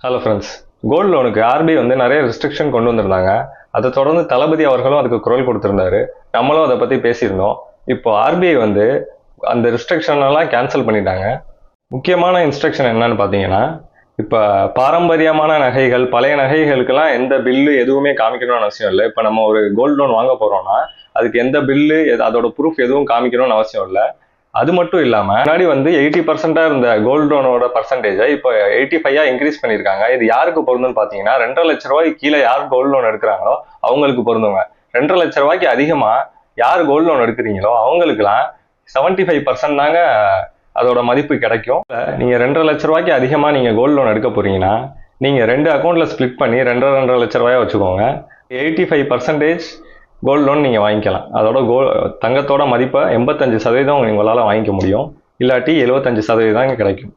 Hello friends, gold லோனுக்கு RBI வந்து நிறைய ரெஸ்ட்ரிக்ஷன் கொண்டு வந்திருந்தாங்க. அதை தொடர்ந்து தளபதி அவர்களும் அதுக்கு குரல் கொடுத்திருந்தாரு. நம்மளும் அதை பற்றி பேசியிருந்தோம். இப்போ ஆர்பிஐ வந்து அந்த ரெஸ்ட்ரிக்ஷன் எல்லாம் கேன்சல் பண்ணிட்டாங்க. முக்கியமான இன்ஸ்ட்ரக்ஷன் என்னன்னு பார்த்தீங்கன்னா, இப்போ பாரம்பரியமான நகைகள், பழைய நகைகளுக்கெல்லாம் எந்த பில்லு எதுவுமே காமிக்கணும்னு அவசியம் இல்லை. இப்போ நம்ம ஒரு கோல்டு லோன் வாங்க போறோம்னா அதுக்கு எந்த பில்லு, அதோட ப்ரூஃப் எதுவும் காமிக்கணும்னு அவசியம் இல்லை. அது மட்டும் இல்லாம முன்னாடி வந்து 80% இருந்த கோல்டு லோனோட பர்சன்டேஜை இப்போ 85 இன்க்ரீஸ் பண்ணியிருக்காங்க. இது யாருக்கு பொருந்தும்னு பாத்தீங்கன்னா, 2.5 லட்ச ரூபாய்க்கு கீழே யார் கோல்டு லோன் எடுக்கிறாங்களோ அவங்களுக்கு பொருந்துங்க. 2.5 லட்ச ரூபாய்க்கு அதிகமா யார் கோல்டு லோன் எடுக்கிறீங்களோ அவங்களுக்குலாம் 75% தாங்க அதோட மதிப்பு கிடைக்கும். நீங்க 2.5 லட்ச ரூபாய்க்கு அதிகமா நீங்க கோல்டு லோன் எடுக்க போறீங்கன்னா நீங்க 2 அக்கௌண்ட்ல ஸ்பிளிட் பண்ணி 2.5 லட்ச ரூபாயா வச்சுக்கோங்க. 85% கோல்டு லோன் நீங்கள் வாங்கிக்கலாம். அதோட தங்கத்தோட மதிப்பை 85% உங்களால் வாங்கிக்க முடியும். இல்லாட்டி 75% கிடைக்கும்.